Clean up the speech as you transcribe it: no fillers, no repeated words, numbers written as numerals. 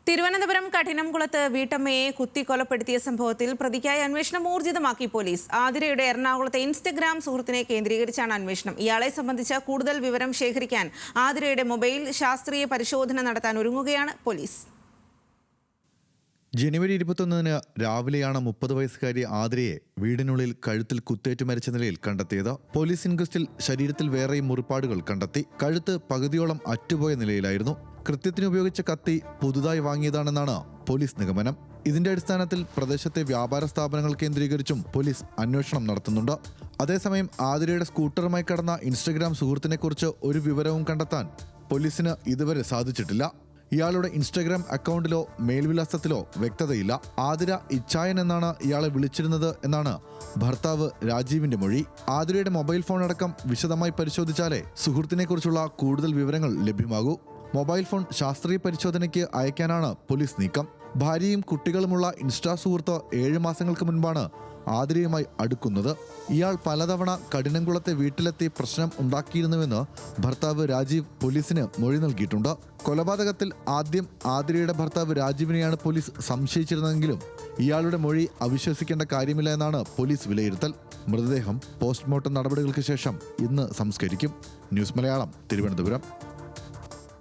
തിരുവനന്തപുരം കഠിനംകുളത്ത് വീട്ടമ്മയെ കുത്തിക്കൊലപ്പെടുത്തിയ സംഭവത്തിൽ പ്രതിക്കായി അന്വേഷണം ഊർജിതമാക്കി പോലീസ്. ആതിരയുടെ എറണാകുളത്തെ ഇൻസ്റ്റഗ്രാം സുഹൃത്തിനെ കേന്ദ്രീകരിച്ചാണ് അന്വേഷണം. ഇയാളെ സംബന്ധിച്ച കൂടുതൽ വിവരം ശേഖരിക്കാൻ ആതിരയുടെ മൊബൈൽ ശാസ്ത്രീയ പരിശോധന നടത്താൻ ഒരുങ്ങുകയാണ് പോലീസ്. ജനുവരി 21 രാവിലെയാണ് 30 വയസ്സുകാരി ആതിരയെ വീടിനുള്ളിൽ കഴുത്തിൽ കുത്തേറ്റ് മരിച്ച നിലയിൽ കണ്ടെത്തിയത്. പോലീസ് ഇൻക്വസ്റ്റിൽ ശരീരത്തിൽ വേറെയും മുറിപ്പാടുകൾ കണ്ടെത്തി. കഴുത്ത് പകുതിയോളം അറ്റുപോയ നിലയിലായിരുന്നു. കൃത്യത്തിന് ഉപയോഗിച്ച കത്തി പുതുതായി വാങ്ങിയതാണെന്നാണ് പോലീസ് നിഗമനം. ഇതിന്റെ അടിസ്ഥാനത്തിൽ പ്രദേശത്തെ വ്യാപാര സ്ഥാപനങ്ങൾ കേന്ദ്രീകരിച്ചും പോലീസ് അന്വേഷണം നടത്തുന്നുണ്ട്. അതേസമയം ആതിരയുടെ സ്കൂട്ടറുമായി കടന്ന ഇൻസ്റ്റഗ്രാം സുഹൃത്തിനെക്കുറിച്ച് ഒരു വിവരവും കണ്ടെത്താൻ പോലീസിന് ഇതുവരെ സാധിച്ചിട്ടില്ല. ഇയാളുടെ ഇൻസ്റ്റഗ്രാം അക്കൗണ്ടിലോ മേൽവിലാസത്തിലോ വ്യക്തതയില്ല. ആതിര ഇച്ചായൻ എന്നാണ് ഇയാളെ വിളിച്ചിരുന്നത് എന്നാണ് ഭർത്താവ് രാജീവിന്റെ മൊഴി. ആതിരയുടെ മൊബൈൽ ഫോൺ അടക്കം വിശദമായി പരിശോധിച്ചാലേ സുഹൃത്തിനെക്കുറിച്ചുള്ള കൂടുതൽ വിവരങ്ങൾ ലഭ്യമാകൂ. മൊബൈൽ ഫോൺ ശാസ്ത്രീയ പരിശോധനയ്ക്ക് അയക്കാനാണ് പോലീസ് നീക്കം. ഭാര്യയും കുട്ടികളുമുള്ള ഇൻസ്റ്റാ സുഹൃത്ത് 7 മാസങ്ങൾക്ക് മുൻപാണ് ആതിരയുമായി അടുക്കുന്നത്. ഇയാൾ പലതവണ കഠിനംകുളത്തെ വീട്ടിലെത്തി പ്രശ്നം ഉണ്ടാക്കിയിരുന്നുവെന്ന് ഭർത്താവ് രാജീവ് പോലീസിന് മൊഴി നൽകിയിട്ടുണ്ട്. കൊലപാതകത്തിൽ ആദ്യം ആതിരയുടെ ഭർത്താവ് രാജീവിനെയാണ് പോലീസ് സംശയിച്ചിരുന്നതെങ്കിലും ഇയാളുടെ മൊഴി അവിശ്വസിക്കേണ്ട കാര്യമില്ല എന്നാണ് പോലീസ് വിലയിരുത്തൽ. മൃതദേഹം പോസ്റ്റ്മോർട്ടം നടപടികൾക്ക് ശേഷം ഇന്ന് സംസ്കരിക്കും. ന്യൂസ് മലയാളം, തിരുവനന്തപുരം.